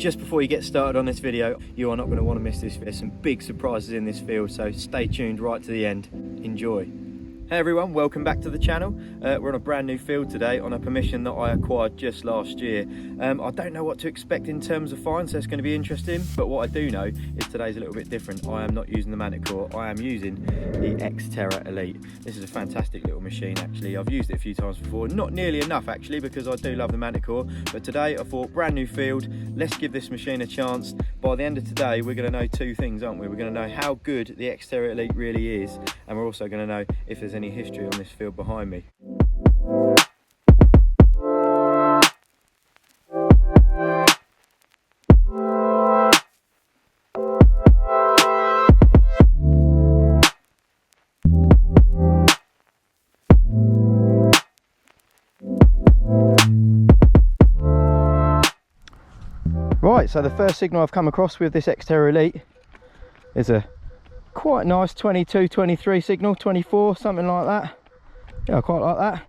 just before you get started on this video, you are not going to want to miss this. There's some big surprises in this field, so stay tuned right to the end. Enjoy. Hey everyone, welcome back to the channel. We're on a brand new field today on a permission that I acquired just last year. I don't know what to expect in terms of finds, so it's going to be interesting, but what I do know is today's a little bit different. I am not using the Manticore, I am using the X-Terra Elite. This is a fantastic little machine actually. I've used it a few times before, not nearly enough actually, because I do love the Manticore, but today I thought brand new field, let's give this machine a chance. By the end of today we're going to know two things, aren't we? We're going to know how good the X-Terra Elite really is, and we're also going to know if there's any history on this field behind me. Right, so the first signal I've come across with this X-Terra Elite is a quite nice 22, 23 signal, 24, something like that. Yeah, I quite like that.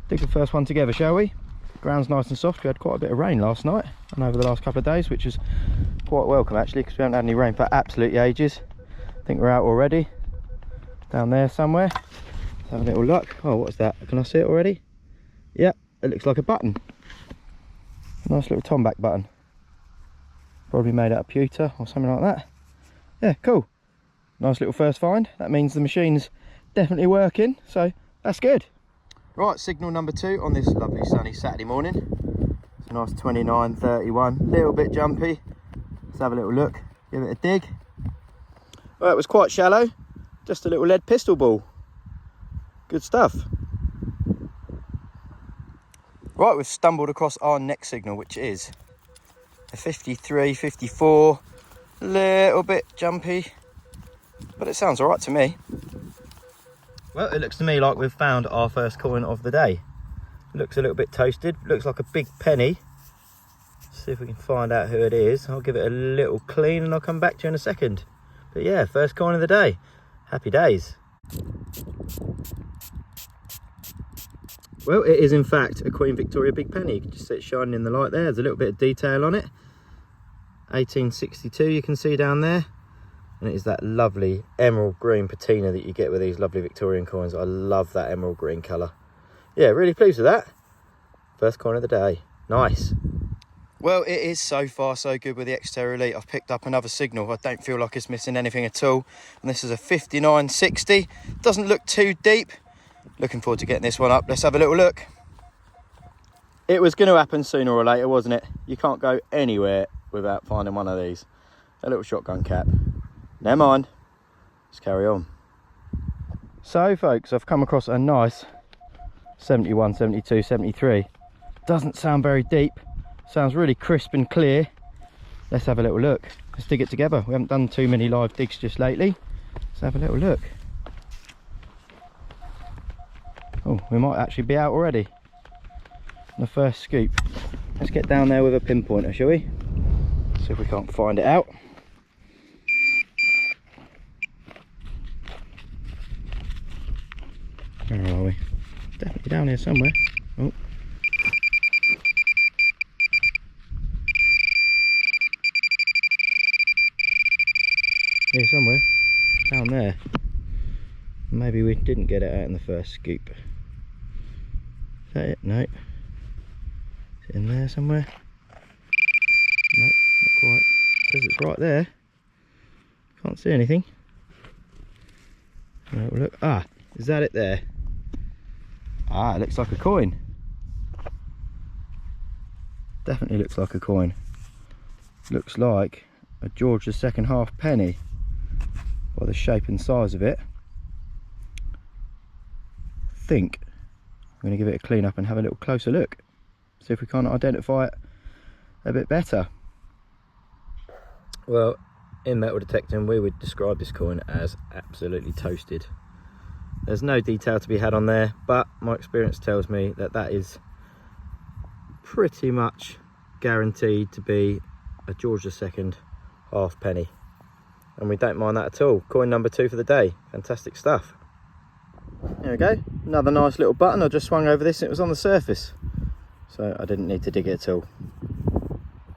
Dig the first one together, shall we? Ground's nice and soft. We had quite a bit of rain last night and over the last couple of days, which is quite welcome actually, because we haven't had any rain for absolutely ages. I think we're out already. Down there somewhere. Let's have a little look. Oh, what's that? Can I see it already? Yep, it looks like a button. Nice little tomback button. Probably made out of pewter or something like that. Yeah, cool. Nice little first find. That means the machine's definitely working, so that's good. Right, signal number 2 on this lovely sunny Saturday morning. It's a nice 29.31, little bit jumpy. Let's have a little look, give it a dig. Well, it was quite shallow, just a little lead pistol ball. Good stuff. Right, we've stumbled across our next signal, which is a 53, 54, little bit jumpy, but it sounds all right to me. Well, it looks to me like we've found our first coin of the day. Looks a little bit toasted, looks like a big penny. Let's see if we can find out who it is. I'll give it a little clean and I'll come back to you in a second. But yeah, first coin of the day. Happy days. Well, it is in fact a Queen Victoria big penny. You can just see it shining in the light there. There's a little bit of detail on it. 1862 you can see down there. And it is that lovely emerald green patina that you get with these lovely Victorian coins. I love that emerald green colour. Yeah, really pleased with that. First coin of the day. Nice. Well, it is so far so good with the X-Terra Elite. I've picked up another signal. I don't feel like it's missing anything at all. And this is a 5960. Doesn't look too deep. Looking forward to getting this one up. Let's have a little look. It was going to happen sooner or later, wasn't it? You can't go anywhere without finding one of these. A little shotgun cap. Never mind. Let's carry on. So folks, I've come across a nice 71, 72, 73. Doesn't sound very deep. Sounds really crisp and clear. Let's have a little look. Let's dig it together. We haven't done too many live digs just lately. Let's have a little look. Oh, we might actually be out already. The first scoop. Let's get down there with a pinpointer, shall we? See if we can't find it out. Where are we? Definitely down here somewhere. Oh. Here somewhere. Down there. Maybe we didn't get it out in the first scoop. Is that it? Nope. Is it in there somewhere? Nope, not quite. Because it's right there. Can't see anything. Right, look. Ah, is that it there? Ah, it looks like a coin. Definitely looks like a coin. Looks like a George II half penny by the shape and size of it. I think I'm going to give it a clean up and have a little closer look. See if we can't identify it a bit better. Well, in metal detecting we would describe this coin as absolutely toasted. There's no detail to be had on there, but my experience tells me that that is pretty much guaranteed to be a George II half penny, and we don't mind that at all. Coin number 2 for the day. Fantastic stuff. There we go, another nice little button. I just swung over this and it was on the surface, so I didn't need to dig it at all.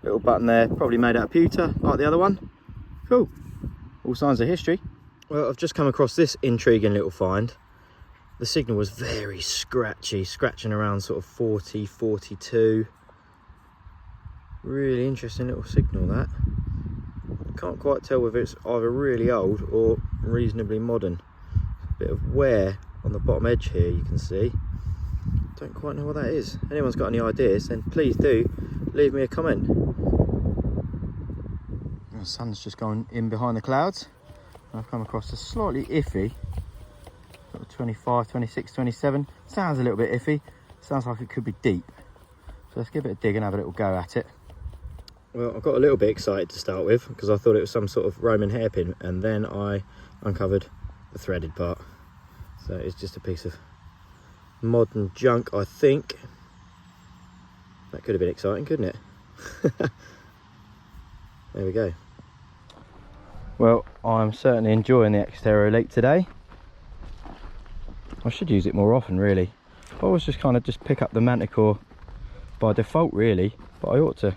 Little button there, probably made out of pewter, like the other one. Cool. All signs of history. Well, I've just come across this intriguing little find. The signal was very scratchy, scratching around sort of 40, 42. Really interesting little signal, that. Can't quite tell whether it's either really old or reasonably modern. A bit of wear on the bottom edge here, you can see. Don't quite know what that is. If anyone's got any ideas, then please do leave me a comment. The sun's just gone in behind the clouds. I've come across a slightly iffy, sort of 25, 26, 27. Sounds a little bit iffy. Sounds like it could be deep. So let's give it a dig and have a little go at it. Well, I got a little bit excited to start with because I thought it was some sort of Roman hairpin, and then I uncovered the threaded part. So it's just a piece of modern junk, I think. That could have been exciting, couldn't it? There we go. Well, I'm certainly enjoying the X-Terra Elite today. I should use it more often, really. I always just kind of pick up the Manticore by default, really, but I ought to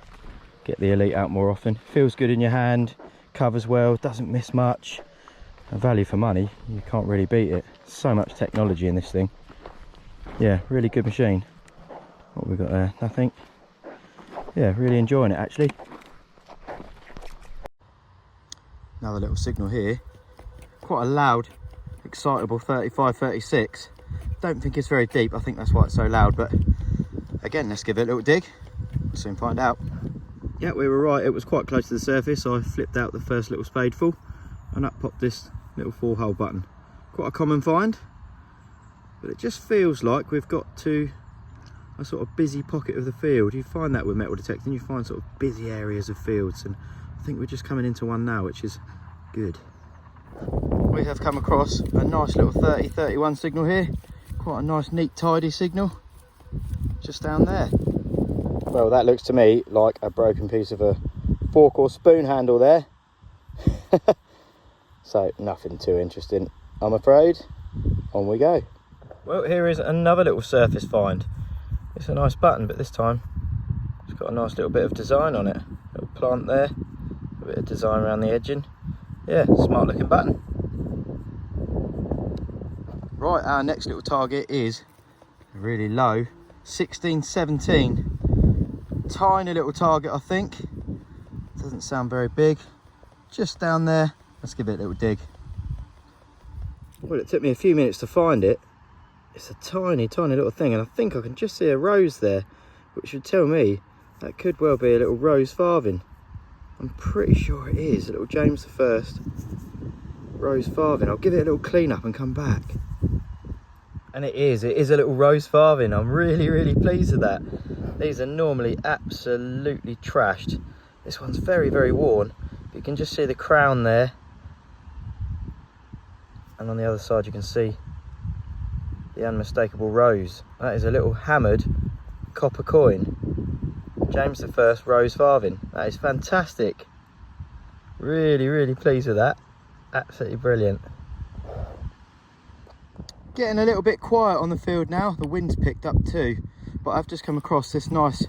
get the Elite out more often. Feels good in your hand, covers well, doesn't miss much. And value for money, you can't really beat it. So much technology in this thing. Yeah, really good machine. What have we got there? Nothing. Yeah, really enjoying it actually. Another little signal here. Quite a loud, excitable 35-36. Don't think it's very deep, I think that's why it's so loud, but again, let's give it a little dig. We'll soon find out. Yeah, we were right, it was quite close to the surface. So I flipped out the first little spadeful and up popped this little 4-hole button. Quite a common find, but it just feels like we've got to a sort of busy pocket of the field. You find that with metal detecting, you find sort of busy areas of fields, and I think we're just coming into one now, which is good. We have come across a nice little 30-31 signal here. Quite a nice, neat, tidy signal just down there. Well, that looks to me like a broken piece of a fork or spoon handle there. So nothing too interesting, I'm afraid. On we go. Well, here is another little surface find. It's a nice button, but this time it's got a nice little bit of design on it. Little plant there, a bit of design around the edging. Yeah, smart looking button. Right, our next little target is really low, 16-17. Tiny little target, I think. Doesn't sound very big. Just down there. Let's give it a little dig. Well, it took me a few minutes to find it. It's a tiny, tiny little thing, and I think I can just see a rose there, which would tell me that could well be a little rose farthing. I'm pretty sure it is, a little James I rose farthing. I'll give it a little clean up and come back. And it is a little rose farthing. I'm really, really pleased with that. These are normally absolutely trashed. This one's very, very worn, but you can just see the crown there. And on the other side you can see the unmistakable rose. That is a little hammered copper coin. James I rose farthing. That is fantastic. Really, really pleased with that. Absolutely brilliant. Getting a little bit quiet on the field now. The wind's picked up too. But I've just come across this nice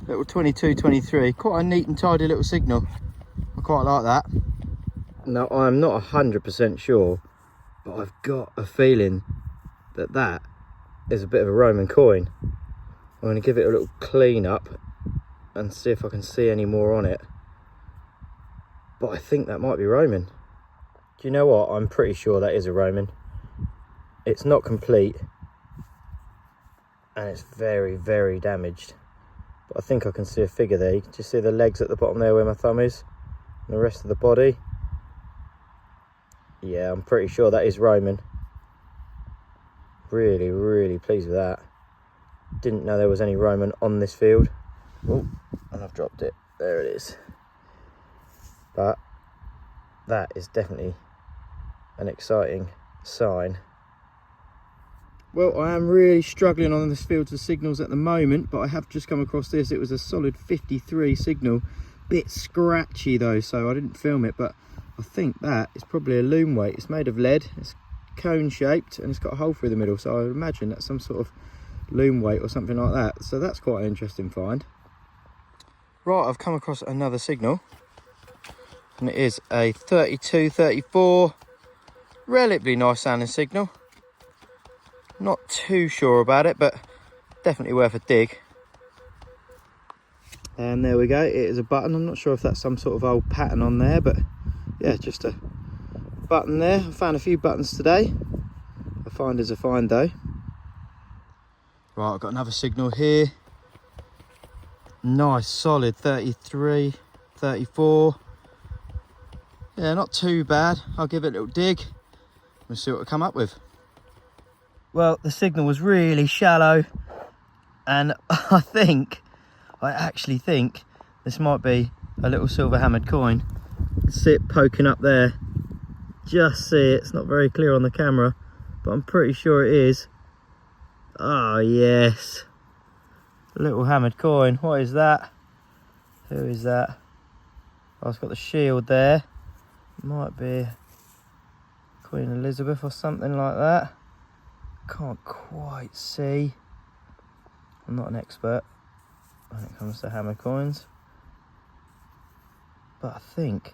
little 22-23. Quite a neat and tidy little signal. I quite like that. Now, I'm not 100% sure, but I've got a feeling that that is a bit of a Roman coin. I'm going to give it a little clean up and see if I can see any more on it. But I think that might be Roman. Do you know what? I'm pretty sure that is a Roman. It's not complete and it's very, very damaged. But I think I can see a figure there. You can just see the legs at the bottom there where my thumb is, and the rest of the body. Yeah, I'm pretty sure that is Roman. Really, really pleased with that. Didn't know there was any Roman on this field. Oh, and I've dropped it. There it is. But that is definitely an exciting sign. Well, I am really struggling on this field for signals at the moment, but I have just come across this. It was a solid 53 signal. Bit scratchy though, so I didn't film it, but I think that is probably a loom weight. It's made of lead, it's cone shaped, and it's got a hole through the middle, so I would imagine that's some sort of loom weight or something like that. So that's quite an interesting find. Right, I've come across another signal, and it is a 32-34, relatively nice sounding signal. Not too sure about it, but definitely worth a dig. And there we go, it is a button. I'm not sure if that's some sort of old pattern on there, but yeah, just a button there. I found a few buttons today. A find is a find though. Right, I've got another signal here. Nice solid 33, 34. Yeah, not too bad. I'll give it a little dig. We'll see what we come up with. Well, the signal was really shallow, and I actually think this might be a little silver hammered coin. See it poking up there. Just see it. It's not very clear on the camera, but I'm pretty sure it is. Oh yes, a little hammered coin. What is that? Who is that? Oh, it's got the shield there. Might be Queen Elizabeth or something like that. Can't quite see. I'm not an expert when it comes to hammer coins, but I think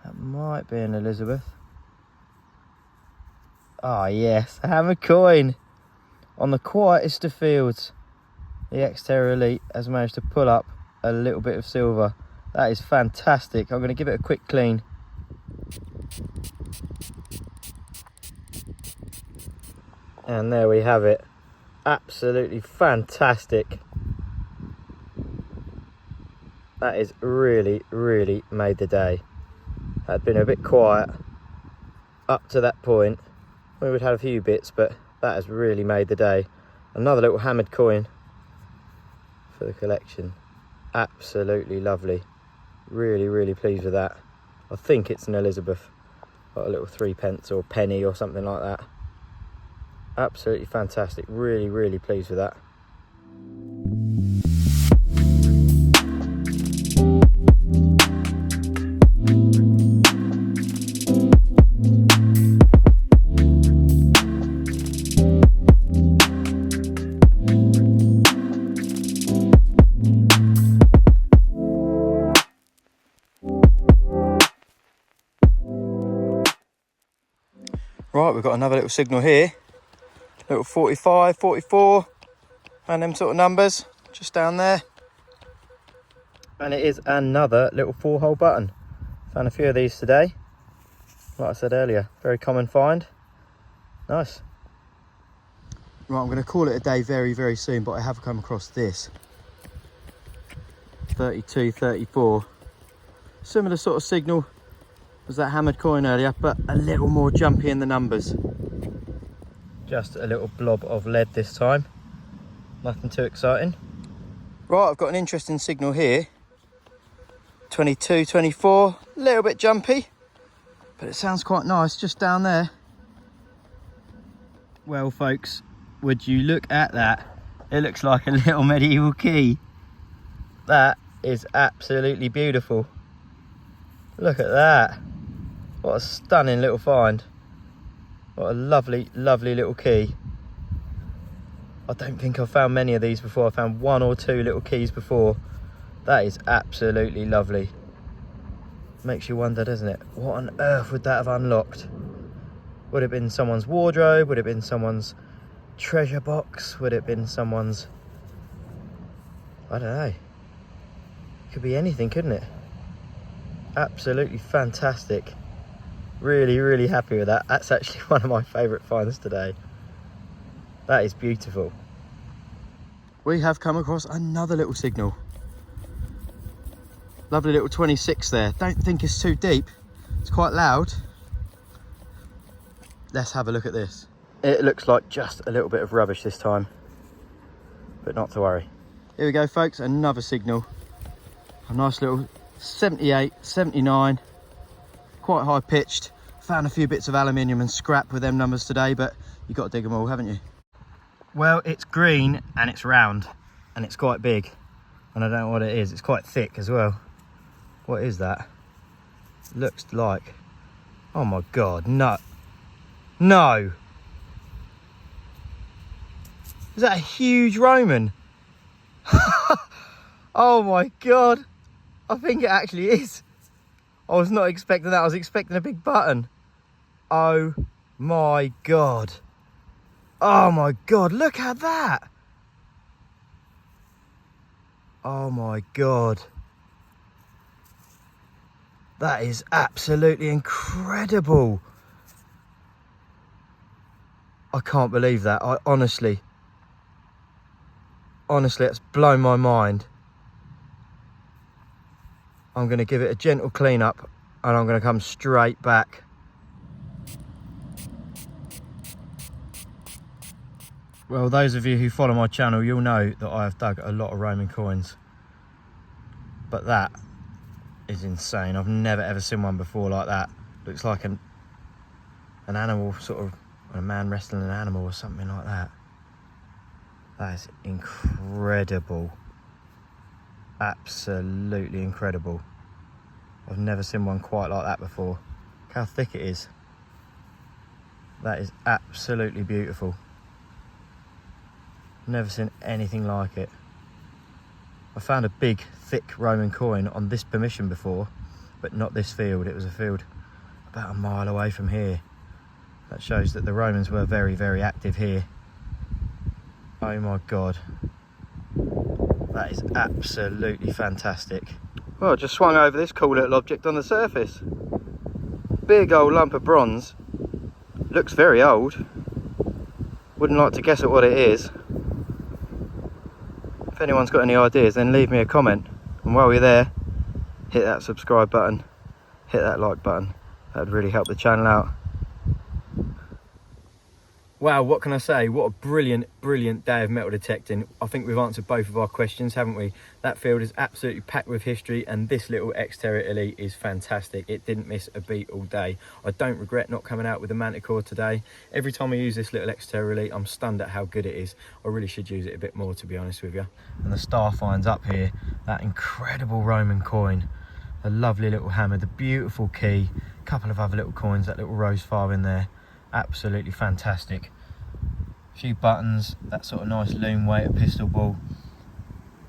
that might be an Elizabeth. Ah yes, a hammer coin. On the quietest of fields, the X-Terra Elite has managed to pull up a little bit of silver. That is fantastic. I'm going to give it a quick clean. And there we have it. Absolutely fantastic. That is really, really made the day. Had been a bit quiet up to that point. We would have had a few bits, but that has really made the day. Another little hammered coin for the collection. Absolutely lovely. Really, really pleased with that. I think it's an Elizabeth. Got a little 3p or penny or something like that. Absolutely fantastic. Really, really pleased with that. Right, we've got another little signal here. Little 45, 44, and them sort of numbers, just down there. And it is another little 4-hole button. Found a few of these today. Like I said earlier, very common find. Nice. Right, I'm going to call it a day very, very soon, but I have come across this. 32, 34. Similar sort of signal as that hammered coin earlier, but a little more jumpy in the numbers. Just a little blob of lead this time. Nothing too exciting. Right, I've got an interesting signal here. 22, 24, a little bit jumpy, but it sounds quite nice just down there. Well folks, would you look at that? It looks like a little medieval key. That is absolutely beautiful. Look at that. What a stunning little find. What a lovely, lovely little key. I don't think I've found many of these before. I found 1 or 2 little keys before. That is absolutely lovely. Makes you wonder, doesn't it? What on earth would that have unlocked? Would it have been someone's wardrobe? Would it have been someone's treasure box? Would it have been someone's... I don't know. Could be anything, couldn't it? Absolutely fantastic. Really, really happy with that. That's actually one of my favourite finds today. That is beautiful. We have come across another little signal. Lovely little 26 there. Don't think it's too deep. It's quite loud. Let's have a look at this. It looks like just a little bit of rubbish this time, but not to worry. Here we go folks, another signal. A nice little 78, 79. Quite high pitched. Found a few bits of aluminium and scrap with them numbers today, but you've got to dig them all, haven't you? Well, it's green and it's round and it's quite big, and I don't know what it is. It's quite thick as well. What is that? Looks like, oh my god, no, is that a huge Roman? Oh my God. I think it actually is. I was not expecting that. I was expecting a big button. Oh my God. Oh my God, look at that. Oh my God. That is absolutely incredible. I can't believe that. I honestly, it's blown my mind. I'm going to give it a gentle clean up and I'm going to come straight back. Well, those of you who follow my channel, you'll know that I have dug a lot of Roman coins. But that is insane. I've never ever seen one before like that. Looks like an animal, sort of a man wrestling an animal or something like that. That is incredible. Absolutely incredible. I've never seen one quite like that before. Look how thick it is. That is absolutely beautiful. Never seen anything like it. I found a big, thick Roman coin on this permission before, but not this field. It was a field about a mile away from here. That shows that the Romans were very, very active here. Oh my God. That is absolutely fantastic. Well, I just swung over this cool little object on the surface. Big old lump of bronze. Looks very old. Wouldn't like to guess at what it is. If anyone's got any ideas, then leave me a comment. And while you're there, hit that subscribe button, hit that like button. That would really help the channel out. Wow, what can I say? What a brilliant, brilliant day of metal detecting. I think we've answered both of our questions, haven't we? That field is absolutely packed with history, and this little X-Terra Elite is fantastic. It didn't miss a beat all day. I don't regret not coming out with the Manticore today. Every time I use this little X-Terra Elite, I'm stunned at how good it is. I really should use it a bit more, to be honest with you. And the star finds up here, that incredible Roman coin, the lovely little hammer, the beautiful key, a couple of other little coins, that little rose file in there. Absolutely fantastic. A few buttons, that sort of nice loom weight, a pistol ball.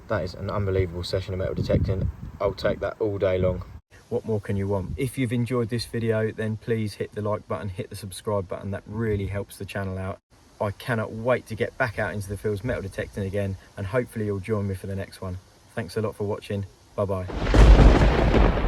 That is an unbelievable session of metal detecting. I'll take that all day long. What more can you want? If you've enjoyed this video, then please hit the like button, hit the subscribe button. That really helps the channel out. I cannot wait to get back out into the fields metal detecting again, and hopefully you'll join me for the next one. Thanks a lot for watching. Bye bye.